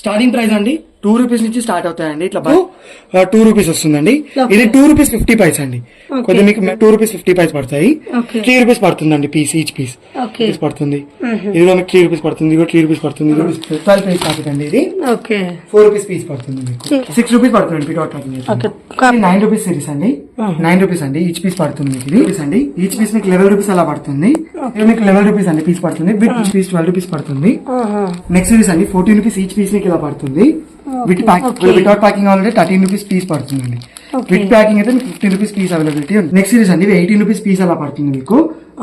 Starting price అండి 2 rupees నుంచి start అవుతాయండి. ఇట్లా 2 రూపీస్ వస్తుందండి. ఇది 2 రూపీస్ 50 పైస్ అండి. కొద్దిగా మీకు 2 రూపీస్ 50 పైస్ పడతాయి. 3 రూపీస్ పడుతుందండి పీస్, ఈచ్ పీస్ పడుతుంది. ఇదిలో మీకు 3 రూపీస్ పడుతుంది, ఇది 3 రూపీస్ పడుతుంది. 12 పీస్ ప్యాకెట్ అండి. ఇది 4 రూపీస్ పీస్ పడుతుంది మీకు. 6 రూపీస్ పడుతుంది వితౌట్ ప్యాకింగ్. 9 రూపీస్ సిరీస్ అండి. 9 రూపీస్ అండి ఈచ్ పీస్ పడుతుంది. ఇది రూపీస్ అండి. ఈచ్ పీస్ మీకు 11 రూపీస్ అలా పడుతుంది. ఇది మీకు 11 రూపీస్ అండి పీస్ పడుతుంది. విత్ ఈచ్ పీస్ 12 రూపీస్ పడుతుంది. నెక్స్ట్ సిరీస్ అండి 14 రూపీస్ ఈచ్ పీస్ మీకు ఇలా పడుతుంది. Without packing already 13 rupees piece పడుతుందండి. విత్ ప్యాకింగ్ అయితే మీకు 15 రూపీస్ పీస్ అవైలబిలిటీ ఉంది. నెక్స్ట్ సిరీస్ అండి 18 రూపీస్ పీస్ అలా పడుతుంది మీకు.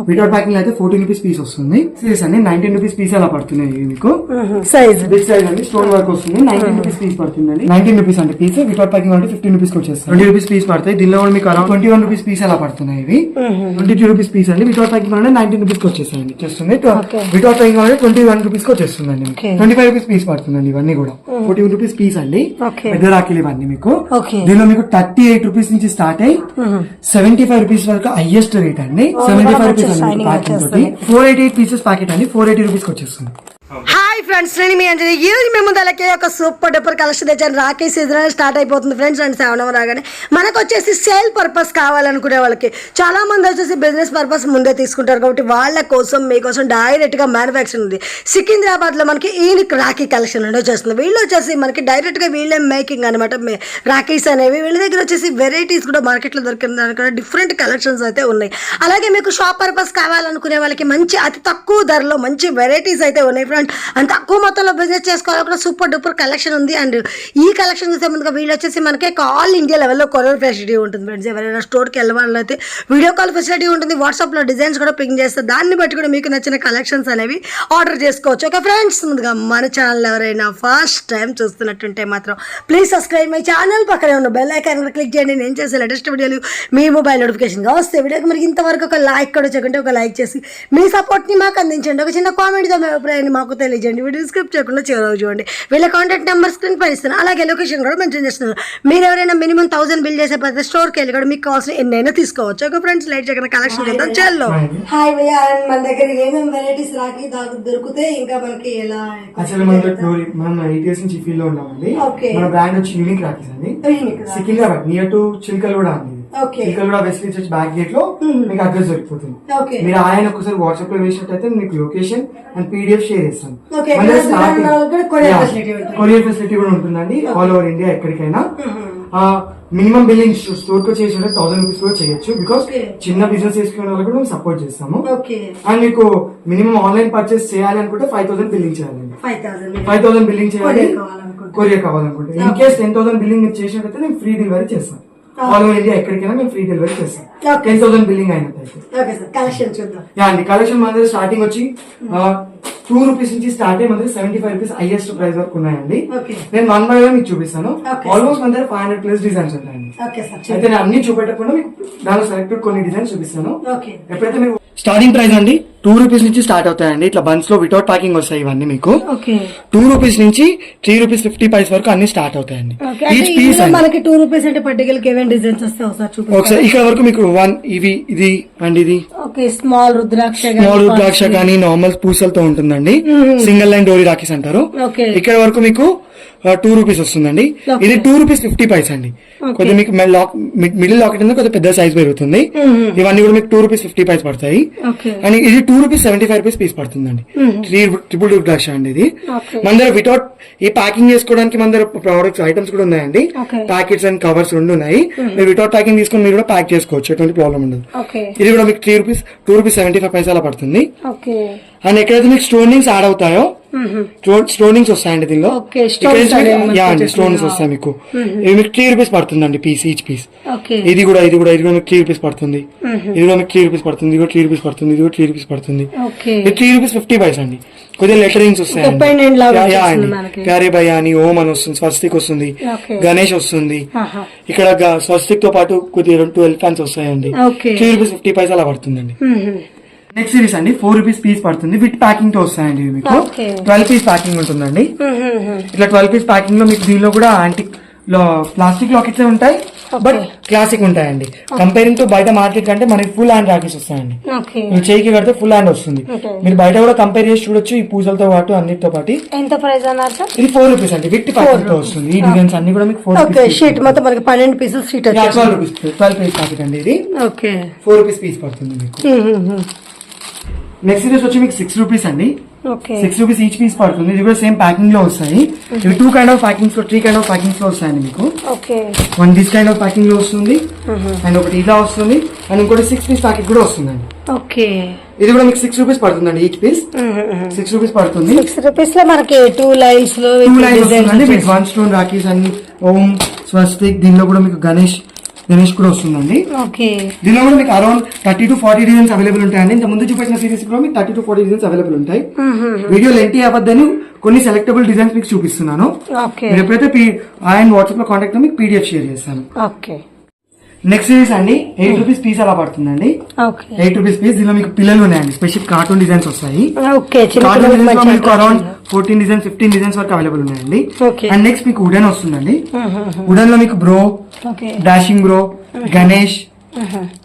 వితౌట్ ప్యాకింగ్ అయితే 14 రూపీస్ పీస్ వస్తుంది. సిరీస్ అండి 19 రూపీస్ పీస్ అలా పడుతున్నాయి మీకు. సైజ్ బిగ్ సైజ్ అండి, స్టోన్ వర్క్ వస్తుంది. 19 రూపీస్ పీస్ పడుతుందండి. 19 రూపీస్ అంటే పీస్. వితౌట్ ప్యాకింగ్ అంటే 15 రూపీస్ వచ్చేస్తుంది. 20 రూపీస్ పీస్ పడతాయి. దీనిలో కూడా మీకు అరౌండ్ 21 రూపీస్ పీస్ అలా పడుతున్నాయి. ఇవి 22 రూపీస్ పీస్ అండి. వితౌట్ ప్యాకింగ్ అంటే 19 రూపీస్ వచ్చేస్తాయండి. వచ్చేస్తుంది. వితౌట్ ప్యాకింగ్ అంటే 21 రూపీస్ వచ్చేస్తుందండి. 25 రూపీస్ పీస్ పడుతుందండి. ఇవన్నీ కూడా 41 రూపీస్ పీస్ అండి. పెద్ద రాఖీలు ఇవన్నీ మీకు. దీనిలో మీకు 38 రూపీస్ నుంచి స్టార్ట్ అయ్యి 75 రూపీస్ వరకు హైయెస్ట్ రేట్ అండి. 75 రూపీస్ అండి ప్యాకెట్ తోటి. 488 పీసెస్ ప్యాకెట్ అండి. 480 రూపీస్ వచ్చేస్తుంది. హాయ్ ఫ్రెండ్స్, నేను మీ అంజలి. ఈ రోజు మేము ముందలకి ఒక సూపర్ డూపర్ కలెక్షన్ తెచ్చాను. రాఖీ సీజన్ స్టార్ట్ అయిపోతుంది ఫ్రెండ్స్. అండ్ శ్రావణం రాగానే మనకు వచ్చేసి సేల్ పర్పస్ కావాలనుకునే వాళ్ళకి, చాలా మంది వచ్చేసి బిజినెస్ పర్పస్ ముందే తీసుకుంటారు కాబట్టి వాళ్ళ కోసం మీకోసం డైరెక్ట్ గా మ్యానుఫ్యాక్చరింగ్ ఉంది. సికింద్రాబాద్ లో మనకి ఈయనకి రాఖీ కలెక్షన్ అనేది వచ్చేస్తుంది. వీళ్ళు వచ్చేసి మనకి డైరెక్ట్ గా వీళ్ళే మేకింగ్ అనమాట రాఖీస్ అనేవి. వీళ్ళ దగ్గర వచ్చేసి వెరైటీస్ కూడా మార్కెట్ లో దొరికిన దానికన్నా డిఫరెంట్ కలెక్షన్స్ అయితే ఉన్నాయి. అలాగే మీకు షాప్ పర్పస్ కావాలనుకునే వాళ్ళకి మంచి అతి తక్కువ ధరలో మంచి వెరైటీస్ అయితే ఉన్నాయి ఫ్రెండ్స్. అండ్ తక్కువ మొత్తంలో బిజినెస్ చేసుకోవాలనుకున్న సూపర్ డూపర్ కలెక్షన్ ఉంది. అండ్ ఈ కలెక్షన్ చూసే ముందుగా వీళ్ళు వచ్చేసి మనకి ఆల్ ఇండియా లెవెల్లో కొరియర్ ఫెసిలిటీ ఉంటుంది ఫ్రెండ్స్. ఎవరైనా స్టోర్కి వెళ్ళాలైతే వీడియో కాల్ ఫెసిలిటీ ఉంటుంది. వాట్సాప్లో డిజైన్స్ కూడా పింక్ చేస్తారు. దాన్ని బట్టి కూడా మీకు నచ్చిన కలెక్షన్స్ అనేవి ఆర్డర్ చేసుకోవచ్చు. ఓకే ఫ్రెండ్స్, ముందుగా మన ఛానల్ ఎవరైనా ఫస్ట్ టైం చూస్తున్నట్టుంటే మాత్రం ప్లీజ్ సబ్స్క్రైబ్ మై ఛానల్. పక్కనే ఉన్న బెల్ ఐకాన్ కూడా క్లిక్ చేయండి. నేను చేసే లేటెస్ట్ వీడియోలు మీ మొబైల్ నోటిఫికేషన్గా వస్తే వీడియోకి మరి ఇంతవరకు ఒక లైక్ కూడా చేయకుంటే ఒక లైక్ చేసి మీ సపోర్ట్ని మాకు అందించండి. ఒక చిన్న కామెంట్తో మీ అభిప్రాయాన్ని మాకు తెలియజేయండి. వీడియో స్క్రిప్ట్ చేయకుండా చివరి చూడండి. వీళ్ళ కాంటాక్ట్ నెంబర్ స్క్రీన్ పై ఇస్తాను. అలాగే లొకేషన్ కూడా మెన్షన్ చేస్తున్నాను. మీరు ఎవరైనా మినిమం 1000 బిల్ చేసే ప్రతి స్టోర్కి వెళ్ళి కూడా మీకు కావాల్సిన ఎన్నైనా తీసుకోవచ్చు. ఓకే ఫ్రెండ్స్, లైట్ చేయకుండా కలెక్షన్ చేద్దాం. చల్లో. హాయ్ భయ్యా, మన దగ్గర ఏమేమి వెరైటీస్ రాఖీ దొరుకుతాయి, ఇంకా మనకి ఎలా? అసలు మనం 8 ఇయర్స్ నుంచి ఫీల్డ్ లో ఉన్నామండి. మన బ్రాండ్ వచ్చి యూనిక్ రాఖీస్ అండి. సికింద్రాబాద్ నియర్ టు చిల్కల్ కూడా అండి. చిల్కల్ కూడా వెస్ట్ చర్చ్ బ్యాక్ గేట్ లో మీకు అడ్రస్ దొరికిపోతుంది. మీరు ఆయన ఒకసారి వాట్సాప్ లో వేసినట్టయితే మీకు లొకేషన్ అండ్ పీడిఎఫ్ షేర్ చేస్తాం. కొరియర్ ఫెసిలిటీ కూడా ఉంటుందండి ఆల్ ఓవర్ ఇండియా ఎక్కడికైనా. మినిమం బిల్లింగ్ స్టోర్ కు చేసి 1000 రూపీస్ కూడా చేయొచ్చు. బికాస్ చిన్న బిజినెస్ చేసుకునే వాళ్ళు కూడా మేము సపోర్ట్ చేస్తాము. అండ్ మీకు మినిమం ఆన్లైన్ పర్చేస్ చేయాలి అనుకుంటే 5000 బిల్లింగ్ చేయాలండి. 5000 బిల్లింగ్ చేయాలి. కొరియర్ కావాలనుకుంటే ఇన్ కేస్ 10,000 బిల్లింగ్ మీరు చేసినట్టయితే మేము ఫ్రీ డెలివరీ చేస్తాం. ఆల్ ఓవర్ ఇండియా ఎక్కడికైనా మేము ఫ్రీ డెలివరీ చేస్తాం. 10,000 బిల్లింగ్ అయినట్టయితే. కలెక్షన్ మన దగ్గర స్టార్టింగ్ వచ్చి 2 రూపీస్ నుంచి స్టార్ట్ అయ్యి మన దగ్గర 75 రూపీస్ హైయెస్ట్ ప్రైస్ వరకు ఉన్నాయండి. నేను 1 బై 1 మీకు చూపిస్తాను. ఆల్మోస్ట్ మన దగ్గర 500+ డిజైన్స్ ఉంటాయండి. అయితే నేను అన్ని చూపెట్టకుండా మీకు దానిలో సెలెక్టెడ్ కొన్ని డిజైన్స్ చూపిస్తాను. ఎప్పుడైతే మీరు స్టార్టింగ్ ప్రైస్ అండి 2 రూపీస్ నుంచి స్టార్ట్ అవుతాయండి. ఇట్లా బన్స్ లో వితౌట్ ప్యాకింగ్ వస్తాయి ఇవన్నీ మీకు. 2 రూపీస్ నుంచి 3 రూపీస్ 50 పైస్ వరకు అన్ని స్టార్ట్ అవుతాయండి. ఈచ్ పీస్ మనకి 2 రూపీస్ అంటే పర్టికులర్ ఏమేం డిజైన్స్ వస్తాయి ఒకసారి ఇక్కడ వరకు మీకు ఇది అండ్ ఇది స్మాల్ రుద్రాక్ష కానీ నార్మల్ పూసలతో ఉంటుందండి. సింగిల్ లైన్ డోరీ రాఖీస్ అంటారు. ఇక్కడ వరకు మీకు 2 రూపీస్ వస్తుందండి. ఇది 2 రూపీస్ 50 పైస్ అండి. కొద్దిగా మీకు మిడిల్ లాకెట్ ఉంది, కొద్దిగా పెద్ద సైజ్ పెరుగుతుంది. ఇవన్నీ కూడా మీకు 2 రూపీస్ 50 పైస్ పడతాయి. అండ్ ఇది 2 రూపీస్ 75 రూపీస్ పీస్ పడుతుందండి. 3 రుద్రాక్ష అండి. ఇది మన దగ్గర వితౌట్ ఈ ప్యాకింగ్ చేసుకోవడానికి మన దగ్గర ప్రోడక్ట్స్ ఐటమ్స్ కూడా ఉన్నాయండి. ప్యాకెట్స్ అండ్ కవర్స్ రెండు ఉన్నాయి. మీరు వితౌట్ ప్యాకింగ్ తీసుకుని మీరు కూడా ప్యాక్ చేసుకోవచ్చు, ఎటువంటి ప్రాబ్లం ఉండదు. ఇది కూడా మీకు 2 రూపీస్ 75 పైస్ అలా పడుతుంది. అండ్ ఎక్కడైతే మీకు స్టోనింగ్స్ యాడ్ అవుతాయో స్టోనింగ్స్ వస్తాయండి దీనిలో. స్టోన్స్ వస్తాయి మీకు. ఇది మీకు 3 రూపీస్ పడుతుందండి పీస్, ఈచ్ పీస్. ఇది కూడా మీకు 3 రూపీస్ పడుతుంది. ఇది కూడా మీకు 3 రూపీస్ పడుతుంది. ఇది కూడా 3 రూపీస్ పడుతుంది. ఇది కూడా 3 రూపీస్ పడుతుంది. ఇది 3 రూపీస్ 50 పైస్ అండి. కొద్దిగా లెటరింగ్స్ వస్తాయండి. క్యారీ బై అని, ఓం అని వస్తుంది, స్వస్తిక్ వస్తుంది, గణేష్ వస్తుంది. ఇక్కడ స్వస్తిక్ తో పాటు కొద్దిగా 12 ఫ్యాన్స్ వస్తాయండి. 3 రూపీస్ 50 పైస్ అలా పడుతుందండి. నెక్స్ట్ సిరీస్ అండి 4 రూపీస్ పీస్ పడుతుంది. విత్ ప్యాకింగ్ తో వస్తాయండి. మీకు 12 పీస్ ప్యాకింగ్ ఉంటుందండి. ఇట్లా 12 పీస్ ప్యాకింగ్ లో మీకు దీనిలో కూడా యాంటిక్ ప్లాస్టిక్ లాకెట్స్ ఉంటాయి. బట్ క్లాసిక్ ఉంటాయండి. కంపేరింగ్ టు బయట మార్కెట్ కంటే మనకి ఫుల్ హ్యాండ్ రాఖీస్ వస్తాయండి. మీరు చేయికి కడితే ఫుల్ హ్యాండ్ వస్తుంది. మీరు బయట కూడా కంపేర్ చేసి చూడొచ్చు ఈ పూజలతో పాటు అన్నిటితో పాటు. ఎంత ప్రైస్ అన్నారు? ఇది 4 రూపీస్ అండి. విత్ ప్యాకెట్ తో వస్తుంది. ఈ డిజైన్స్ అన్ని కూడా మీకు 4 రూపీస్. షీట్ మొత్తం మనకి 12 pieces sheet 12 rupees 12 piece packet అండి ఇది. ఓకే 4 రూపీస్ పీస్ పడుతుంది మీకు. నెక్స్ట్ సిరీస్ వచ్చి మీకు 6 రూపీస్ అండి. 6 రూపీస్ ఈచ్ పీస్ పడుతుంది. ఇది కూడా సేమ్ ప్యాకింగ్ లో వస్తాయి. ఇవి 2 కైండ్ ఆఫ్ ప్యాకింగ్స్ లో 3 కైండ్ ఆఫ్ ప్యాకింగ్స్ లో వస్తాయండి మీకు. One this kind of packing లో వస్తుంది, అండ్ ఒకటి ఇలా వస్తుంది, అండ్ ఇంకోటి 6 పీస్ ప్యాకెట్ కూడా వస్తుందండి. ఇది కూడా మీకు 6 రూపీస్ పడుతుందండి. ఈచ్ పీస్ 6 రూపీస్ పడుతుంది. 6 రూపీస్ లో మనకి 2 లైన్స్ లో 2 లైన్స్ వస్తుందండి. మీకు 1 స్టోన్ రాఖీస్ అన్ని ఓం స్వస్తిక్. దీనిలో కూడా మీకు గణేష్ కూడా వస్తుందండి. దీనిలో కూడా మీకు అరౌండ్ 30 to 40 డిజైన్స్ అవైలబుల్ ఉంటాయండి. ఇంత ముందు చూపించిన సిరీస్ కూడా మీకు 30 to 40 డిజైన్స్ అవైలబుల్ ఉంటాయి. వీడియో లెంటీ అవ్వద్దని కొన్ని సెలెక్టబుల్ డిజైన్స్ మీకు చూపిస్తున్నాను. మీరు ఎప్పుడైతే ఆయన వాట్సాప్ లో కాంటాక్ట్ మీకు PDF షేర్ చేస్తాను. నెక్స్ట్ సిరీస్ అండి 8 రూపీస్ పీస్ అలా పడుతుందండి. 8 రూపీస్ పీస్. దీనిలో మీకు పిల్లలు ఉన్నాయండి. స్పెషల్ కార్టూన్ డిజైన్స్ వస్తాయి. కార్టూన్ డిజైన్స్ లో మీకు అరౌండ్ 14 డిజైన్స్ 15 డిజైన్స్ వరకు అవైలబుల్ ఉన్నాయండి. అండ్ నెక్స్ట్ మీకు వుడెన్ వస్తుందండి. వుడెన్ లో మీకు బ్రో, డాషింగ్ బ్రో, గణేష్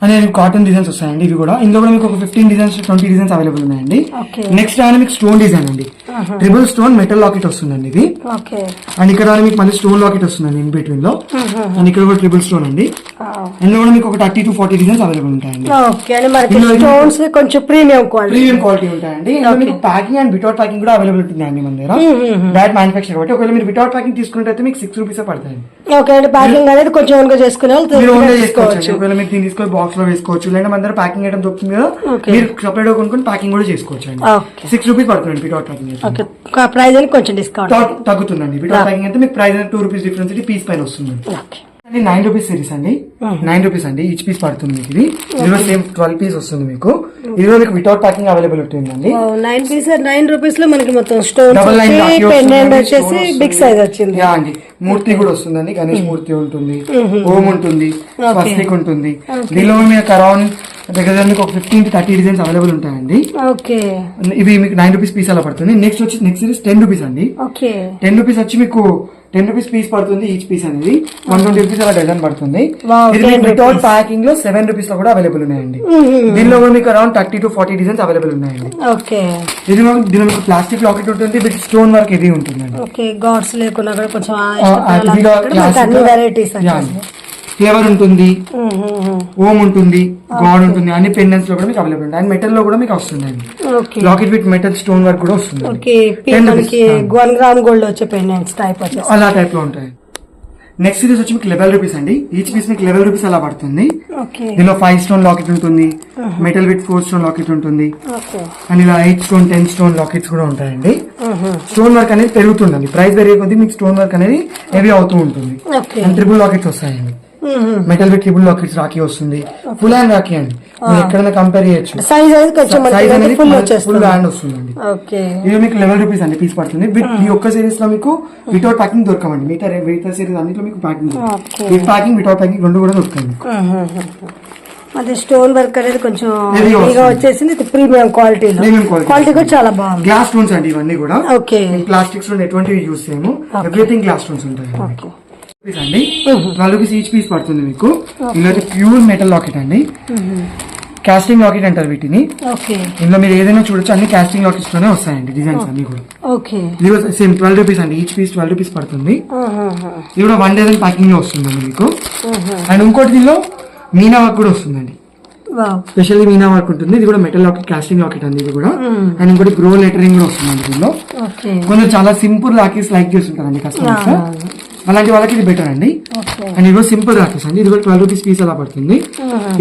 అనేది కాటన్ డిజైన్స్ వస్తాయండి. ఇవి కూడా ఇందులో కూడా మీకు ఒక 15 డిజైన్స్ 20 డిజైన్స్ అవైలబుల్ ఉన్నాయండి. నెక్స్ట్ రాని మీకు స్టోన్ డిజైన్ అండి. ట్రిపుల్ స్టోన్ మెటల్ లాకెట్ వస్తుందండి ఇది. అండ్ ఇక్కడ మీకు మళ్ళీ స్టోన్ లాకెట్ వస్తుందండి ఇన్ బిట్వీన్ లో. అండ్ ఇక్కడ కూడా ట్రిపుల్ స్టోన్ అండి. ఇందులో కూడా మీకు ఒక 30 to 40 డిజైన్స్ అవైలబుల్ ఉంటాయండి. కొంచెం ప్రీమియం క్వాలిటీ ఉంటాయండి. మీకు ప్యాకింగ్ అండ్ వితౌట్ ప్యాకింగ్ కూడా అవైలబుల్ ఉంటుందండి మన దగ్గర. బ్యాట్ మ్యానుఫాక్చర్ కాబట్టి ఒకవేళ మీరు వితౌట్ ప్యాకింగ్ తీసుకున్నట్టయితే మీకు 6 రూపీస్ పడతాయండి. ప్యాకింగ్ అనేది కొంచెం ఓన్గా చేసుకునే చేసుకోవచ్చు. ఒకవేళ మీరు దీన్ని తీసుకొని బాక్స్ లో వేసుకోవచ్చు. లేదా మన దగ్గర ప్యాకింగ్ ఐటమ్ దొరుకుతుంది కదా, మీరు సపరేట్ గా కొనుక్కొని ప్యాకింగ్ కూడా చేసుకోవచ్చు అండి. 6 రూపీస్ పడుతుంది వితౌట్ ప్యాకింగ్. ప్రైస్ అని కొంచెం డిస్కౌంట్ తగ్గుతుందండి. వితౌట్ ప్యాకింగ్ అయితే మీకు ప్రైస్ 2 రూపీస్ డిఫరెన్స్ పీస్ పైన వస్తుంది. 9 రూపీస్ సిరీస్ అండి. 9 రూపీస్ అండి ఈచ్ పీస్ పడుతుంది మీకు. ఇది ఇందులో సేమ్ 12 పీస్ వస్తుంది మీకు. ఇందులో మీకు వితౌట్ ప్యాకింగ్ అవైలబుల్ ఉంటుందండి. 9 రూపీస్ లో మనకి మొత్తం స్టోన్ వచ్చేసి బిగ్ సైజ్ వచ్చింది అండి. మూర్తి కూడా వస్తుందండి. గణేష్ మూర్తి ఉంటుంది, ఓం ఉంటుంది, స్వస్తిక్ ఉంటుంది. దీనిలో మీకు అరౌండ్ దగ్గర మీకు ఒక 15 to 30 డిజైన్స్ అవైలబుల్ ఉంటాయండి. ఇవి మీకు 9 రూపీస్ పీస్ అలా పడుతుంది. నెక్స్ట్ సిరీస్ 10 రూపీస్ అండి. 10 రూపీస్ వచ్చి మీకు 10 రూపీస్ పీస్ పడుతుంది. ఈచ్ పీస్ అనేది 120 రూపీస్ అలా డజన్ పడుతుంది. ఇది వితౌట్ ప్యాకింగ్ లో 7 రూపీస్ లో కూడా అవైలబుల్ ఉన్నాయండి. దీనిలో కూడా మీకు అరౌండ్ 30 to 40 డిజైన్స్ అవైలబుల్ ఉన్నాయండి. దీనిలో మీకు ప్లాస్టిక్ లాకెట్ ఉంటుంది, విత్ స్టోన్ వర్క్ ఇది ఉంటుందండి. గాడ్స్ లేకుండా కొంచెం ఫ్లేవర్ ఉంటుంది, ఓం ఉంటుంది, గాడ్ ఉంటుంది. అన్ని పెండెంట్స్ లో కూడా మీకు అవైలబుల్ ఉంటాయి. అండ్ మెటల్ లో కూడా మీకు వస్తుందండి. Locket with metal stone work కూడా వస్తుంది. 1 గ్రామ్ గోల్డ్ వచ్చే పెండెంట్స్ టైప్ అలా టైప్ లో ఉంటాయి. నెక్స్ట్ సిరీస్ వచ్చి మీకు 11 రూపీస్ అండి. ఈచ్ పీస్ మీకు 11 రూపీస్ అలా పడుతుంది. దీనిలో 5 స్టోన్ లాకెట్ ఉంటుంది, మెటల్ విత్ 4 స్టోన్ లాకెట్ ఉంటుంది, అండ్ ఇలా 8 స్టోన్ 10 స్టోన్ లాకెట్స్ కూడా ఉంటాయండి. స్టోన్ వర్క్ అనేది పెరుగుతుందండి. ప్రైస్ పెరిగే కొద్దీ మీకు స్టోన్ వర్క్ అనేది హెవీ అవుతూ ఉంటుంది. అండ్ ట్రిపుల్ లాకెట్స్ వస్తాయండి. Metal with triple lockets rakhi వస్తుంది. ఫుల్ హ్యాండ్ రాఖీ అండి. మీరు ఎక్కడైనా కంపేర్ చేయొచ్చు. సైజ్ అనేది ఫుల్ హ్యాండ్ వస్తుందండి. ఇది మీకు 11 రూపీస్ అండి పీస్ పడుతుంది. ఈ ఒక్క సిరీస్ లో మీకు వితౌట్ ప్యాకింగ్ దొరకమండి. మిగతా సిరీస్ అన్నిట్లో మీకు packing, with packing without packing రెండు కూడా దొరుకుతాయి మీకు. అదే స్టోన్ వర్క్ అనేది కొంచెం వచ్చేసింది. ప్రీమియం క్వాలిటీ కూడా చాలా బాగుంది. గ్లాస్ స్టోన్స్ అండి ఇవన్నీ కూడా. ప్లాస్టిక్ స్టోన్ ఎటువంటివి యూస్ చేయము. ఎవ్రీథింగ్ గ్లాస్ స్టోన్స్ ఉంటాయి అండి. 12 రూపీస్ ఈచ్ పీస్ పడుతుంది మీకు. ఇందులో ప్యూర్ మెటల్ లాకెట్ అండి. కాస్టింగ్ లాకెట్ అంటారు వీటిని. ఇందులో మీరు ఏదైనా చూడొచ్చు. అన్ని కాస్టింగ్ లాకెట్స్ తోనే వస్తాయండి డిజైన్స్ అన్ని కూడా. ఇది సేమ్ 12 రూపీస్ అండి. ఈచ్ పీస్ 12 రూపీస్ పడుతుంది. ఇది కూడా 1 డజన్ ప్యాకింగ్ లో వస్తుందండి మీకు. అండ్ ఇంకోటి దీనిలో మీనా వర్క్ కూడా వస్తుందండి. స్పెషల్లీ మీనా వర్క్ ఉంటుంది. ఇది కూడా మెటల్ లాకెట్, కాస్టింగ్ లాకెట్ అండి ఇది కూడా. అండ్ ఇంకోటి గ్రో లెటరింగ్ కూడా వస్తుందండి దీనిలో. కొంచెం చాలా సింపుల్ లాకెట్స్ లైక్ చేస్తుంటారండి కస్టమర్స్. అలాంటి వాళ్ళకి ఇది బెటర్ అండి. అండ్ ఇది సింపుల్ రాకేస్ అండి. ఇది కూడా 12 రూపీస్ పీస్ అలా పడుతుంది.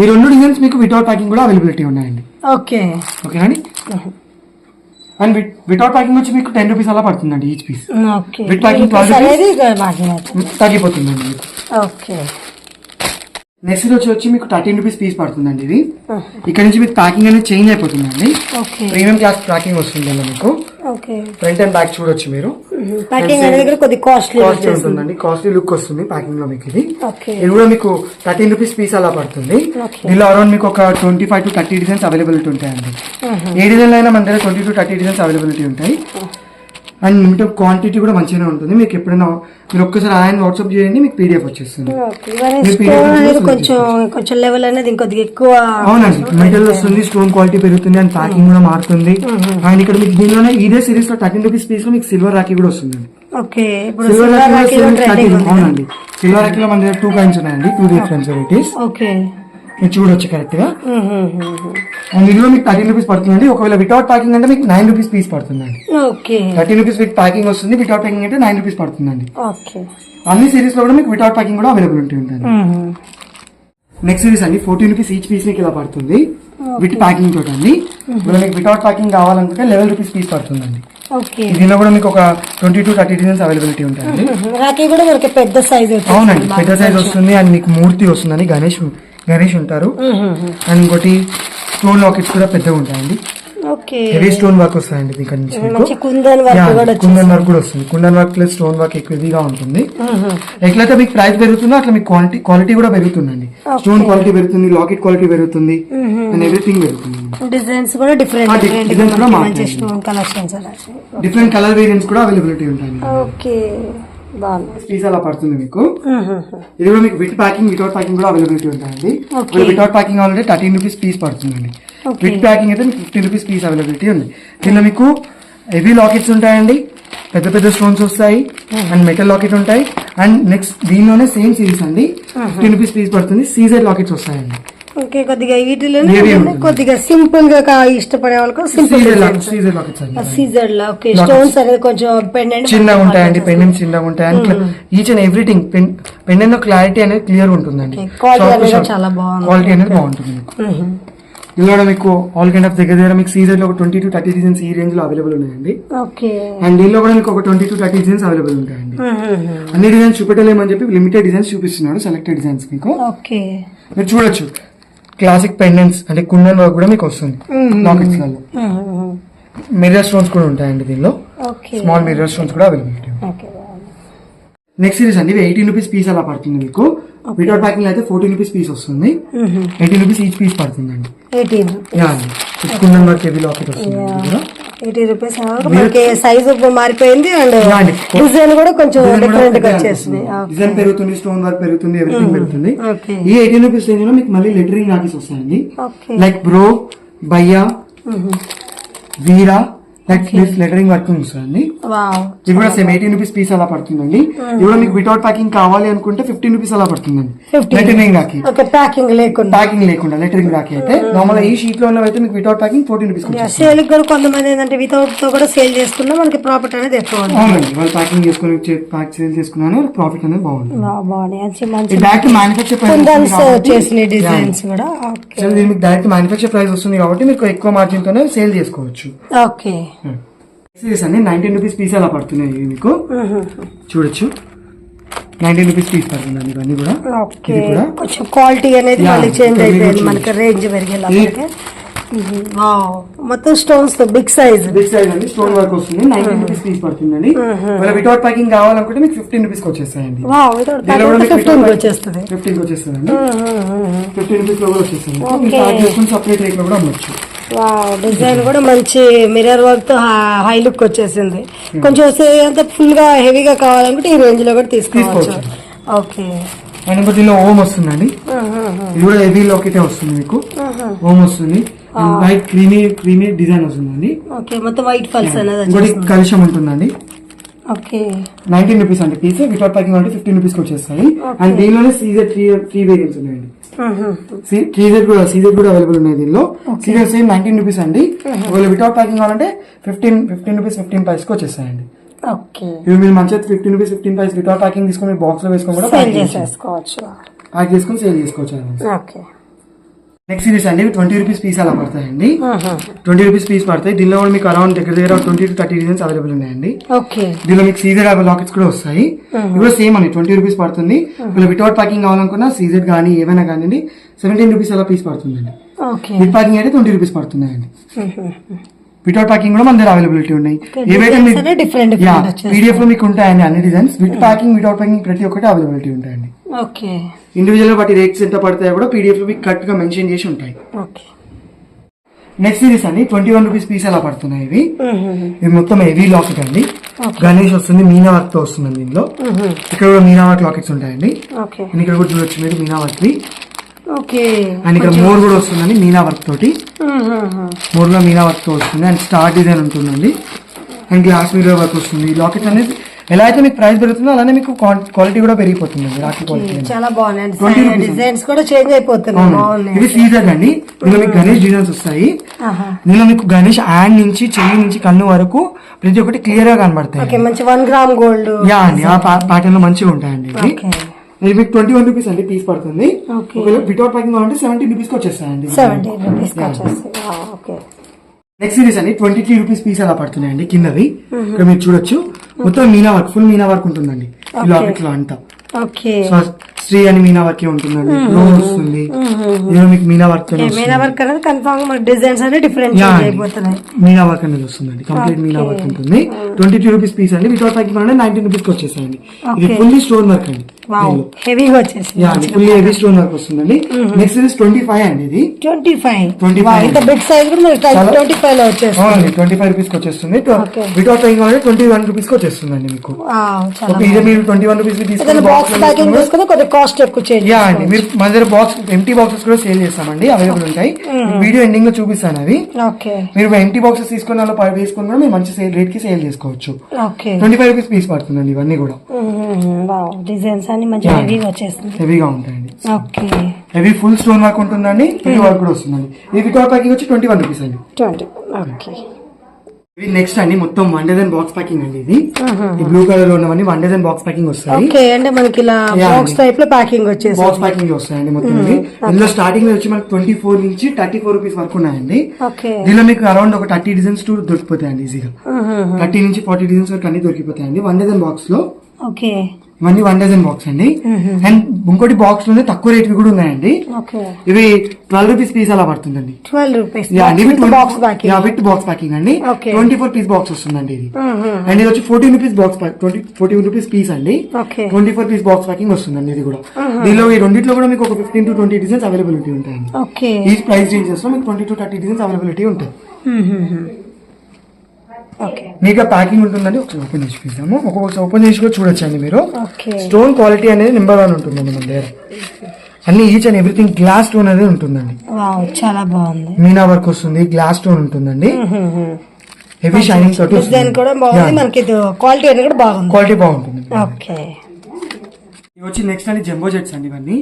ఈ 2 డిజైన్స్ మీకు వితౌట్ ప్యాకింగ్ కూడా అవైలబిలిటీ ఉన్నాయండి. ఓకేనండి. అండ్ వితౌట్ ప్యాకింగ్ వచ్చి మీకు 10 రూపీస్ అలా పడుతుందండి each piece. With packing 12 rupees తగ్గిపోతుందండి మీకు. నెక్స్ట్ వచ్చి మీకు 13 రూపీస్ పీస్ పడుతుందండి. ఇది ఇక్కడ నుంచి మీకు ప్యాకింగ్ అనేది చేంజ్ అయిపోతుందండి. ప్రీమియం క్లాస్ ప్యాకింగ్ వస్తుంది మీకు. ఫ్రంట్ అండ్ బ్యాక్ చూడొచ్చు మీరు. కాస్ట్లీ ఉంటుందండి. కాస్ట్లీ లుక్ వస్తుంది ప్యాకింగ్ లో మీకు. ఇది కూడా మీకు 13 రూపీస్ పీస్ అలా పడుతుంది. దీనిలో అరౌండ్ మీకు ఒక 25 to 30 డిజైన్స్ అవైలబిలిటీ ఉంటాయండి. ఏ డిజైన్ అయినా మన దగ్గర 20 to 30 డిజైన్స్ అవైలబిలిటీ ఉంటాయి. అండ్ మీకు క్వాంటిటీ కూడా మంచిగానే ఉంటుంది. మీకు ఎప్పుడైనా మీరు ఒక్కసారి ఆయన వాట్సాప్ చేయండి, మీకు పీడిఎఫ్ వచ్చేస్తుంది. కొంచెం లెవెల్ అనేది ఇంకొద్దిగా ఎక్కువ. అవునండి, మెటీరియల్ వస్తుంది, స్టోన్ క్వాలిటీ పెరుగుతుంది, అండ్ ప్యాకింగ్ కూడా మారుతుంది. అండ్ ఇక్కడ మీకు దీనిలోనే ఇదే సిరీస్ లో 13 రూపీస్ పీస్ లో మీకు సిల్వర్ రాఖీ కూడా వస్తుంది. సిల్వర్ రాఖీ అవునండి, సిల్వర్ రాఖీలో మన దగ్గర 2 kinds ఉన్నాయండి, 2 different varieties. మీరు చూడొచ్చు కరెక్ట్ గా. అండ్ ఇందులో మీకు 13 రూపీస్ పడుతుందండి. ఒకవేళ వితౌట్ ప్యాకింగ్ అంటే మీకు 9 రూపీస్ పీస్ పడుతుందండి. 13 రూపీస్ విత్ ప్యాకింగ్ వస్తుంది, వితౌట్ ప్యాకింగ్ అంటే 9 రూపీస్ పడుతుందండి. అన్ని సిరీస్ లో కూడా మీకు వితౌట్ ప్యాకింగ్ కూడా అవైలబిలిటీ ఉంటుంది. నెక్స్ట్ సిరీస్ అండి 14 రూపీస్ ఈచ్ పీస్ మీకు ఇలా పడుతుంది విత్ ప్యాకింగ్ తోటి అండి. ఇప్పుడు మీకు వితౌట్ ప్యాకింగ్ కావాలనుకుంటే 11 రూపీస్ పీస్ పడుతుందండి. దీనిలో కూడా మీకు ఒక 20 to 30 డిజైన్స్ అవైలబిలిటీ ఉంటాయండి. రాఖీ కూడా మనకి పెద్ద సైజ్. అవునండి, పెద్ద సైజ్ వస్తుంది. అండ్ మీకు మూర్తి వస్తుందండి, గణేష్ ఉంటారు. అండ్ ఇంకోటి స్టోన్ లాకెట్స్ కూడా పెద్దగా ఉంటాయండి. హెవీ స్టోన్ వర్క్ వస్తాయండి. ఇక్కడ నుంచి కుందన్ వర్క్ కూడా వస్తుంది. Kundan work plus stone work ఎక్కువగా ఉంటుంది. ఎట్లయితే మీకు ప్రైస్ పెరుగుతుందో అట్లా మీకు క్వాలిటీ కూడా పెరుగుతుందండి. స్టోన్ క్వాలిటీ పెరుగుతుంది, లాకెట్ క్వాలిటీ పెరుగుతుంది, అండ్ ఎవ్రీథింగ్ పెరుగుతుంది. డిజైన్స్ కూడా డిఫరెంట్ డిఫరెంట్ కలర్ వేరియంట్స్ కూడా అవైలబిలిటీ ఉంటాయి. పీస్ అలా పడుతుంది మీకు. ఇది కూడా మీకు విత్ ప్యాకింగ్ వితౌట్ ప్యాకింగ్ కూడా అవైలబిలిటీ ఉంటాయండి. వితౌట్ ప్యాకింగ్ కావాలంటే 13 రూపీస్ పీస్ పడుతుందండి. విత్ ప్యాకింగ్ అయితే మీకు 15 రూపీస్ పీస్ అవైలబిలిటీ ఉంది. దీనిలో మీకు హెవీ లాకెట్స్ ఉంటాయండి, పెద్ద పెద్ద స్టోన్స్ వస్తాయి, అండ్ మెటల్ లాకెట్ ఉంటాయి. అండ్ నెక్స్ట్ దీనిలోనే సేమ్ సిరీస్ అండి 15 రూపీస్ పీస్ పడుతుంది. సీజెడ్ లాకెట్స్ వస్తాయండి. కొద్దిగా వీటిలో కొద్దిగా సింపుల్ గా ఇష్టపడే వాళ్ళకు స్టోన్స్ అనేది కొంచెం పెండెంట్ చిన్నగా ఉంటాయండి, పెండెంట్ చిన్నగా ఉంటాయి. And each and everything pendant clarity అనేది క్లియర్ ఉంటుందండి. చాలా బాగుంది, క్వాలిటీ అనేది బాగుంటుంది. ఇందులో మీకు ఆల్ కైండ్ ఆఫ్ దగ్గర మీకు సీజన్ లో 20 to 30 డిజైన్స్ ఈ రేంజ్ లో అవైలబుల్ ఉన్నాయండి. అండ్ దీనిలో కూడా మీకు ఒక 20 to 30 డిజైన్స్ అవైలబుల్ ఉంటాయండి. అన్ని డిజైన్స్ చూపెట్టలేమని చెప్పి లిమిటెడ్ డిజైన్స్ చూపిస్తున్నాడు, సెలెక్టెడ్ డిజైన్స్ మీకు. మీరు చూడొచ్చు క్లాసిక్ పెండెంట్స్ అంటే కుందన్ వర్క్ కూడా మీకు వస్తుంది. లాకెట్స్ లలో మిర్రర్ స్టోన్స్ కూడా ఉంటాయండి. దీనిలో స్మాల్ మిర్రర్ స్టోన్స్ కూడా అవైలబిలిటీ. నెక్స్ట్ సిరీస్ అండి 18 రూపీస్ పీస్ అలా పడుతుంది మీకు. వితౌట్ ప్యాకింగ్ అయితే 14 రూపీస్ పీస్ వస్తుంది. 18 రూపీస్ ఈచ్ పీస్ పడుతుందండి. కుందన్ వర్క్ హెవీ లాకెట్ వస్తుంది. 80 రూపీస్ సైజ్ మారిపోయింది అండ్ డిజైన్ కూడా కొంచెం డిఫరెంట్ గా వచ్చేసింది. డిజైన్ పెరుగుతుంది, స్టోన్ వర్క్ పెరుగుతుంది, ఎవ్రీథింగ్ పెరుగుతుంది. ఈ 18 రూపీస్ రేంజ్ లో మీకు మళ్ళీ లెటరింగ్ రాఖీస్ వస్తాయండి. లైక్ బ్రో, భయ్యా, వీరా, లెటరింగ్ వర్కింగ్ వస్తుందండి. ఇది కూడా సేమ్ 18 రూపీస్ పీస్ అలా పడుతుందండి. ఇది కూడా మీకు వితౌట్ ప్యాకింగ్ కావాలి అనుకుంటే 15 రూపీస్ అలా పడుతుందండి. లెటరింగ్ రాఖీ ప్యాకింగ్ లేకుండా లెటరింగ్ రాఖీ అయితే నార్మల్ ఈ షీట్ లో అయితే మీకు వితౌట్ ప్యాకింగ్ 14 రూపీస్. సేల్ కూడా కొంతమంది ఏంటంటే వితౌట్ తో కూడా సేల్ చేసుకున్నా మనకి ప్రాఫిట్ అనేది ఎక్కువ. అవునండి, వాళ్ళు ప్యాకింగ్ చేసుకుని సేల్ చేసుకున్నాను, ప్రాఫిట్ అనేది బాగుంది. డైరెక్ట్ మ్యానుఫాక్చర్ డిజైన్స్ కూడా మీకు డైరెక్ట్ మ్యానుఫాక్చర్ ప్రైస్ వస్తుంది కాబట్టి మీకు ఎక్కువ మార్జిన్ తోనే సేల్ చేసుకోవచ్చు. ఓకే అండి 19 రూపీస్ పీస్ అలా పడుతున్నాయి మీకు. చూడొచ్చు 19 రూపీస్ పీస్ పడుతుందండి. ఇవన్నీ కూడా కొంచెం క్వాలిటీ అనేది మళ్ళీ చేంజ్ అయిపోయింది, మనకి రేంజ్ పెరిగేలా. మొత్తం స్టోన్స్ బిగ్ సైజ్ అండి, స్టోన్ వర్క్ వస్తుంది. 19 రూపీస్ పీస్ పడుతుందండి. వితౌట్ ప్యాకింగ్ కావాలనుకుంటే మీకు 15 రూపీస్ వచ్చేస్తాయండి. 15 వచ్చేస్తుంది. 15 వచ్చేస్తుందండి. 15 రూపీస్ లో కూడా వచ్చేస్తుంది. సపరేట్ రేట్ లో కూడా అమ్మొచ్చు. డిజైన్ కూడా మంచి మిర్రర్ వర్క్ తో హై లుక్ వచ్చేసింది. కొంచెం అంత ఫుల్ గా హెవీగా కావాలనుకుంటే ఈ రేంజ్ లో కూడా తీసుకోవచ్చు. ఓకే అండ్ ఇంకో దీనిలో ఓం వస్తుందండి. ఇది కూడా హెవీ లాకెట్ వస్తుంది మీకు. ఓం వస్తుంది, వైట్ క్రీమీ డిజైన్ వస్తుందండి. మొత్తం వైట్ పల్స్ అనేది ఇంకోటి కలుషం ఉంటుందండి. 19 రూపీస్ అండి పీస్. వితౌట్ ప్యాకింగ్ అంటే 15 రూపీస్ వచ్చేస్తాయి. అండ్ దీనిలోనే సీజెడ్ 3 వేరియంట్స్ ఉన్నాయండి. సీజెడ్ కూడా అవైలబుల్ ఉన్నాయి దీనిలో. సీజెడ్ సేమ్ 19 రూపీస్ అండి. ఒకవేళ వితౌట్ ప్యాకింగ్ కావాలంటే 15 రూపీస్ 15 పైస్ కి వచ్చేస్తాయండి. ఇవి మీరు మంచిగా 15 రూపీస్ 15 పైస్ వితౌట్ ప్యాకింగ్ తీసుకొని బాక్స్ లో వేసుకొని కూడా ప్యాక్ చేసుకొని సేల్ చేసుకోవచ్చు. నెక్స్ట్ సిరీస్ అండి 20 రూపీస్ పీస్ అలా పడతాయండి. 20 రూపీస్ పీస్ పడతాయి. దీనిలో కూడా మీకు అరౌండ్ దగ్గర 20 to 30 డిజైన్స్ అవైలబుల్ ఉన్నాయండి. దీనిలో మీకు సీజెడ్ లాకెట్స్ కూడా వస్తాయి. ఇవి కూడా సేమ్ అండి 20 రూపీస్ పడుతుంది. వితౌట్ ప్యాకింగ్ కావాలనుకున్నా సీజెడ్ కానీ ఏమైనా కానీ 17 రూపీస్ అలా పీస్ పడుతుందండి. విత్ ప్యాకింగ్ అయితే 20 రూపీస్ పడుతున్నాయండి. వితౌట్ ప్యాకింగ్ కూడా మన దగ్గర అవైలబిలిటీ ఉన్నాయి. ఏవైతే పీడిఎఫ్ లో మీకు ఉంటాయండి అన్ని designs. With packing without packing ప్రతి ఒక్కటి అవైలబిలిటీ ఉంటాయండి. ఇండివిజువల్ గా బట్టి రేట్స్ ఎంత పడతాయో కూడా పీడిఎఫ్ లో మీకు కరెక్ట్ గా మెన్షన్ చేసి ఉంటాయి. నెక్స్ట్ సిరీస్ అండి 21 రూపీస్ పీస్ అలా పడుతున్నాయి ఇవి. ఇది మొత్తం హెవీ లాకెట్ అండి. గణేష్ వస్తుంది, మీనా వర్క్ తో వస్తుంది దీనిలో. ఇక్కడ కూడా మీనా వర్క్ లాకెట్స్ ఉంటాయండి. అండ్ ఇక్కడ కూడా చూడొచ్చు మీరు మీనా వర్క్ వి. అండ్ ఇక్కడ మోర్ కూడా వస్తుందండి మీనా వర్క్ తోటి. మోర్ లో మీనా వర్క్ తో వస్తుంది అండ్ స్టార్ డిజైన్ ఉంటుందండి. అండ్ గ్లాస్ మిర్రర్ వర్క్ వస్తుంది. ఈ లాకెట్ అనేది ఎలా అయితే మీకు ప్రైస్ పెరుగుతుందో అలానే మీకు క్వాలిటీ కూడా పెరుగుతుంది. రాఖీ క్వాలిటీ చాలా బాగున్నాయి. డిజైన్స్ కూడా చేంజ్ అయిపోతున్నాయి. ఇది సీజర్ అండి. దీనిలో మీకు గణేష్ డిజైన్స్ వస్తాయి. దీనిలో మీకు గణేష్ హ్యాండ్ నుంచి చెయ్యి నుంచి కన్ను వరకు ప్రతి ఒక్కటి క్లియర్ గా కనబడతాయి. మంచి 1 గ్రామ్ గోల్డ్ యా అండి. ఆ ప్యాటర్న్ లో మంచిగా ఉంటాయండి. ఇది మీకు 21 రూపీస్ అండి పీస్ పడుతుంది. వితౌట్ ప్యాకింగ్ కావాలంటే 17 రూపీస్ కి వచ్చేస్తాయండి. నెక్స్ట్ సిరీస్ అండి 23 రూపీస్ పీస్ అలా పడుతున్నాయండి కిందవి. ఇక్కడ మీరు చూడొచ్చు మొత్తం Meena work, full Meena work ఉంటుందండి ఈ లాకెట్ లో అంతా. శ్రీ అని మీనా వర్క్ ఉంటుందండి. వస్తుంది ఇందులో మీకు మీనా వర్క్ మీనా వర్క్ అనేది కన్ఫర్మ్ డిజైన్స్ అనేది డిఫరెంట్ అయిపోతున్నాయి. మీనా వర్క్ అనేది వస్తుందండి. కంప్లీట్ మీనా వర్క్ ఉంటుంది. 22 రూపీస్ పీస్ అండి. వితౌట్ ప్యాకింగ్ అంటే 19 రూపీస్ కి వచ్చేసాయండి. ఇది ఫుల్లీ స్టోన్ వర్క్ అండి. హెవీగా వచ్చేసి ఫుల్లీ హెవీ స్టోన్ వర్క్ వస్తుందండి. నెక్స్ట్ సిరీస్ 25 అండి. ఇది 25 బిగ్ సైజ్ కూడా మనకి 25 లో వచ్చేస్తుంది. 25 రూపీస్ కి వచ్చేస్తుంది. వితౌట్ ప్యాకింగ్ అంటే 21 రూపీస్ కి వచ్చేస్తుందండి మీకు. ఇది మీరు 21 రూపీస్ కి తీసుకుని బాక్స్ ప్యాకింగ్ చేసుకుని కొద్దిగా కాస్ట్ ఎక్కువ చేంజ్. యా అండి. మీరు మన దగ్గర బాక్స్ ఎంటీ బాక్సెస్ కూడా సేల్ చేస్తామండి. అవైలబుల్ ఉంటాయి. వీడియో ఎండింగ్ లో చూపిస్తాను అవి. మీరు ఎంటీ బాక్సెస్ తీసుకుని అలా వేసుకుని కూడా మీరు మంచి రేట్ కి సేల్ చేసుకోవచ్చు. 25 రూపీస్ పీస్ పడుతుందండి ఇవన్నీ కూడా. డిజైన్స్ అన్ని మంచిగా హెవీగా వచ్చేస్తుంది. హెవీగా ఉంటాయండి. హెవీ ఫుల్ స్టోన్ వర్క్ ఉంటుందండి. హెవీ వర్క్ కూడా వస్తుందండి. ఇది వితౌట్ ప్యాకింగ్ వచ్చి 21 రూపీస్ అండి. ఇది నెక్స్ట్ అండి మొత్తం 1 డజన్ బాక్స్ ప్యాకింగ్ అండి. ఇది బ్లూ కలర్ లో ఉన్నవన్నీ 1 డజన్ బాక్స్ ప్యాకింగ్ వస్తాయి. అంటే మనకి ఇలా బాక్స్ టైప్ లో ప్యాకింగ్ వచ్చేసి బాక్స్ ప్యాకింగ్ వస్తాయండి మొత్తం. ఇందులో స్టార్టింగ్ వచ్చి మనకి 24 నుంచి 34 రూపీస్ వరకు ఉన్నాయండి. దీనిలో మీకు అరౌండ్ ఒక 30 డిజైన్స్ దొరికిపోతాయండి ఈజీగా. 30 నుంచి 40 డిజైన్స్ వరకు అన్ని దొరికిపోతాయండి 1 డజన్ బాక్స్ లో. ఇవన్నీ 1 డజన్ బాక్స్ అండి. అండ్ ఇంకోటి బాక్స్ లోనే తక్కువ రేట్ కూడా ఉన్నాయండి. ఇవి 12 రూపీస్ పీస్ అలా పడుతుందండి. 12 రూపీస్ విత్ బాక్స్ ప్యాకింగ్ అండి. 24 పీస్ బాక్స్ వస్తుందండి ఇది. అండ్ ఇది వచ్చి 14 రూపీస్ బాక్స్ 14 రూపీస్ పీస్ అండి. 24 పీస్ బాక్స్ ప్యాకింగ్ వస్తుందండి ఇది కూడా. దీనిలో ఈ రెండిట్లో కూడా మీకు ఒక 15 to 20 డిజైన్స్ అవైలబిలిటీ ఉంటాయండి. ఈ ప్రైస్ రేంజెస్ లో మీకు 20 to 30 డిజైన్స్ అవైలబిలిటీ ఉంటాయి. మీకు ప్యాకింగ్ ఉంటుందండి. ఒకసారి ఓపెన్ చేసి చూద్దాము. ఒక్కొక్కసారి ఓపెన్ చేసి కూడా చూడొచ్చండి మీరు. స్టోన్ క్వాలిటీ అనేది నెంబర్ 1 ఉంటుందండి మన దగ్గర. అన్ని each and everything glass stone అనేది ఉంటుందండి. చాలా బాగుంది. మీనా వర్క్ వస్తుంది, గ్లాస్ స్టోన్ ఉంటుందండి. హెవీ షైనింగ్ తోటి క్వాలిటీ బాగుంటుంది. ఇవి వచ్చి నెక్స్ట్ అండి జంబో జెట్స్ అండి. ఇవన్నీ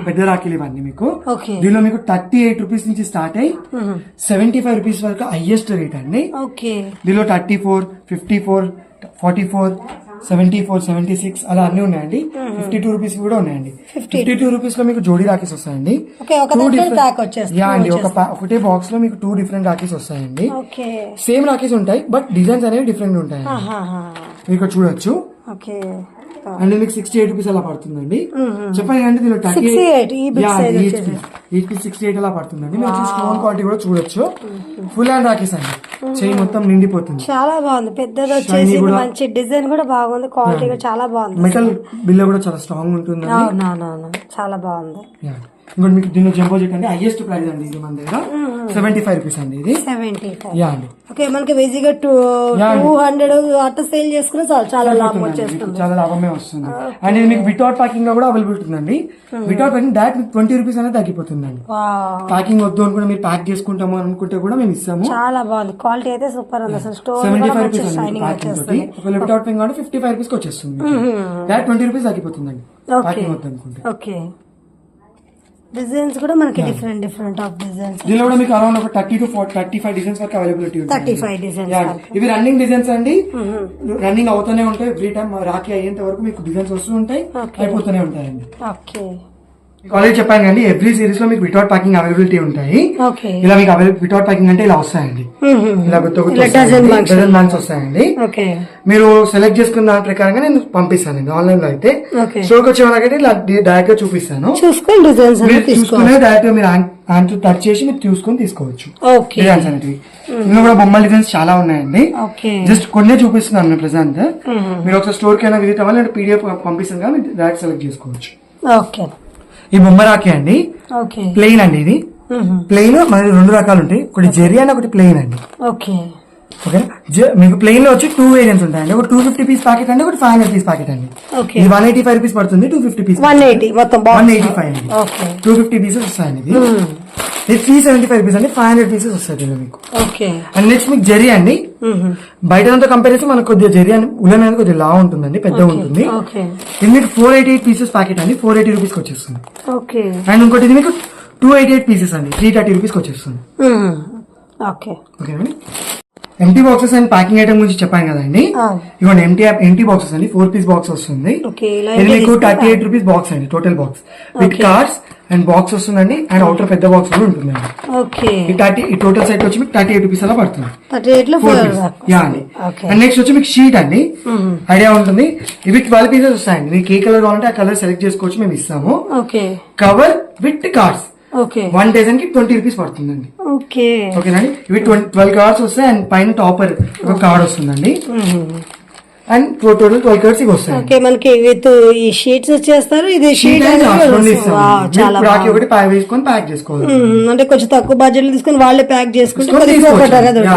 పెద్ద రాఖీలు ఇవన్నీ మీకు. దీనిలో మీకు 38 రూపీస్ నుంచి స్టార్ట్ అయ్యి 75 రూపీస్ వరకు హైయెస్ట్ రేట్ అండి. దీనిలో 34, 54, 44, 74, 76 అలా అన్ని ఉన్నాయండి. 52 రూపీస్ కూడా ఉన్నాయండి. 52 రూపీస్ లో మీకు జోడీ రాఖీస్ వస్తాయండి. ఒకటే బాక్స్ లో మీకు 2 డిఫరెంట్ రాఖీస్ వస్తాయండి. సేమ్ రాఖీస్ ఉంటాయి బట్ డిజైన్స్ అనేవి డిఫరెంట్ ఉంటాయి. మీకు చూడొచ్చు. అండ్ మీకు 68 రూపీస్ అలా పడుతుందండి. చెప్పండి అంటే దీనిలో 68 అలా పడుతుందండి. మీరు స్టోన్ క్వాలిటీ కూడా చూడొచ్చు. ఫుల్ హ్యాండ్ రాఖీస్ అండి. చెయ్యి మొత్తం నిండిపోతుంది. చాలా బాగుంది. పెద్దది వచ్చేసి మంచి డిజైన్ కూడా బాగుంది. క్వాలిటీ కూడా చాలా బాగుంది. మెటల్ బిల్ల కూడా చాలా స్ట్రాంగ్ ఉంటుంది. చాలా బాగుంది. ఇంకోటి మీకు దీనిలో జంబో జెట్ అంటే హైయెస్ట్ ప్రైస్ అండి. ఇది మన దగ్గర 75 రూపీస్ అండి. ఇది 75. మనకి ఈజీగా 200 అట్లా సేల్ చేసుకుని చాలా లాభం వచ్చేస్తుంది. చాలా లాభమే వస్తుంది. అండ్ ఇది మీకు వితౌట్ ప్యాకింగ్ లో కూడా అవైలబిలిటీ ఉందండి. వితౌట్ ప్యాకింగ్ డైరెక్ట్ 20 రూపీస్ అనేది తగ్గిపోతుందండి. ప్యాకింగ్ వద్దు అనుకుంటే మీరు ప్యాక్ చేసుకుంటాము అనుకుంటే కూడా మేము ఇస్తాము. చాలా బాగుంది. క్వాలిటీ అయితే సూపర్ ఉంది. అసలు 75 రూపీస్ అండి ప్యాకింగ్ తోటి. ఒకవేళ వితౌట్ ప్యాకింగ్ అంటే 55 రూపీస్ వచ్చేస్తుంది. డైరెక్ట్ 20 రూపీస్ తగ్గిపోతుందండి ప్యాకింగ్ వద్దు అనుకుంటే. డిజైన్స్ కూడా మనకి డిఫరెంట్ ఆఫ్ డిజైన్స్. దీనిలో కూడా మీకు అరౌండ్ ఒక 30 to 35 డిజైన్స్ వరకు అవైలబిలిటీ ఉంది. 35 డిజైన్స్. ఇవి రన్నింగ్ డిజైన్స్ అండి. రన్నింగ్ అవుతూనే ఉంటాయి. ఎవ్రీ టైం రాఖీ అయ్యేంత వరకు మీకు డిజైన్స్ వస్తూ ఉంటాయి, అయిపోతూనే ఉంటాయండి. ఆల్రెడీ చెప్పాను కండి ఎవ్రీ సిరీస్ లో మీకు వితౌట్ ప్యాకింగ్ అవైలబిలిటీ ఉంటాయి. ఇలా మీకు వితౌట్ ప్యాకింగ్ అంటే ఇలా వస్తాయండి. ఇలా డజన్ బ్యాగ్స్ వస్తాయండి. మీరు సెలెక్ట్ చేసుకున్న దాని ప్రకారంగా నేను పంపిస్తానండి. ఆన్లైన్ లో అయితే షోకి వచ్చే వాళ్ళకైతే ఇలా డైరెక్ట్ గా చూపిస్తాను. చూసుకునే డైరెక్ట్ గా మీరు హ్యాండ్ టచ్ చేసి మీరు చూసుకొని తీసుకోవచ్చు. డిజైన్స్ అనేవి ఇంకా కూడా బొమ్మల డిజైన్స్ చాలా ఉన్నాయండి. జస్ట్ కొన్ని చూపిస్తున్నాను ప్రెసెంట్. మీరు ఒకసారి స్టోర్ కి అయినా విజిట్ అవ్వాలి, PDF పంపిస్తాను కదా, మీరు డైరెక్ట్ సెలెక్ట్ చేసుకోవచ్చు. ఈ బొమ్మ రాఖీ అండి. ప్లెయిన్ అండి. ఇది ప్లెయిన్ మనకి 2 రకాలు ఉంటాయి, ఒకటి జెరీ అండ్ ఒకటి ప్లెయిన్ అండి. ఓకే ఓకే, మీకు ప్లెయిన్ లో వచ్చి 2 వేరియంట్స్ ఉంటాయండి. ఒక 250 పీస్ ప్యాకెట్ అండి, ఒకటి 500 పీస్ ప్యాకెట్ అండి. ఓకే ఇది 185 రూపీస్ పడుతుంది. 250 పీస్ 180 మొత్తం 185 అండి. ఓకే 250 పీసెస్ వస్తాయండి. ఇది 375 పీస్ అండి. 500 పీసెస్ వస్తాయి మీకు. ఓకే అండ్ నెక్స్ట్ మీకు జెరీ అండి. బయట కంపేర్ చేస్తే మనకు కొద్దిగా జెరీ అని ఉలన్ అనేది కొద్దిగా లా ఉంటుందండి, పెద్ద ఉంటుంది. ఓకే ఇది మీకు 488 పీసెస్ ప్యాకెట్ అండి, 480 రూపీస్ వచ్చేస్తుంది. ఓకే అండ్ ఇంకోటి ఇది మీకు 288 పీసెస్ అండి, 330 రూపీస్ వచ్చేస్తుంది. ఓకే ఓకేనండి. Empty boxes and packing item గురించి చెప్పాను కదండి. ఇవ్వండి ఎంటీ బాక్సెస్ అండి, 4 పీస్ బాక్స్ వస్తుంది. ఇది మీకు 38 రూపీస్ బాక్స్ అండి, total box with cards and box వస్తుందండి. అండ్ అవుటర్ పెద్ద బాక్స్ కూడా ఉంటుందండి. ఓకే ఈ టోటల్ సెట్ వచ్చి మీకు 38 రూపీస్ అలా పడుతుంది. 38 లో 4 యా అండి. అండ్ నెక్స్ట్ వచ్చి మీకు షీట్ అండి, ఐడియా ఉంటుంది. ఇవి 12 పీసెస్ వస్తాయండి. మీకు ఏ కలర్ కావాలంటే ఆ కలర్ సెలెక్ట్ చేసుకోవచ్చు, మేము ఇస్తాము. Okay cover with cards okay 1 dozen కి 20 రూపీస్ పడుతుందండి. ఓకే ఓకేనండి. ఇవి 12 కార్డ్స్ వస్తాయి అండ్ పైన టాపర్ ఒక కార్డ్ వస్తుందండి. అండ్ టోటల్ 12 కార్డ్స్ ఇవి వస్తాయి. ఓకే మనకి విత్ ఈ షీట్స్ వచ్చేస్తారు. ఇది షీట్ చాలా రాకి ఒకటి ప్యాక్ వేసుకొని ప్యాక్ చేసుకోవాలి. అంటే కొంచెం తక్కువ బడ్జెట్ లో తీసుకొని వాళ్ళే ప్యాక్ చేసుకుంటే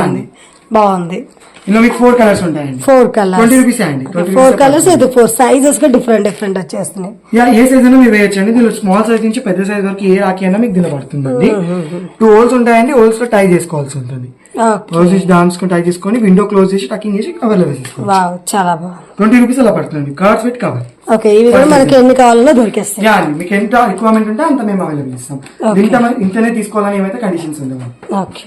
బాగుంది. ఇందులో మీకు 4 కలర్స్ ఉంటాయండి. 4 కలర్స్ 20 రూపీస్ అండి. 4 కలర్స్ అయితే 4 సైజెస్ గా డిఫరెంట్ వచ్చేస్తున్నాయి. ఏ సైజ్ అయినా మీరు వేయచ్చు అండి. దీనిలో స్మాల్ సైజ్ నుంచి పెద్ద సైజ్ వరకు ఏ రాఖీ అయినా మీకు దీనిలో పడుతుందండి. 2 హోల్స్ ఉంటాయండి, హోల్స్ లో టై చేసుకోవాల్సి ఉంటుంది. హోల్స్ చేసి డామ్స్ టై చేసుకొని విండో క్లోజ్ చేసి టకింగ్ చేసి కవర్ లో వేసేసుకోవాలి. చాలా బాగుంది. 20 రూపీస్ అలా పడుతుంది. Cards with cover. ఓకే ఇవి కూడా మనకి ఎన్ని కావాలన్నా దొరికేస్తాయి. యా అండి, మీకు ఎంత రిక్వైర్మెంట్ ఉంటే అంత మేము అవైలబుల్ ఇస్తాం. ఇంతనే తీసుకోవాలని ఏమైతే కండిషన్స్ ఉండవు. ఓకే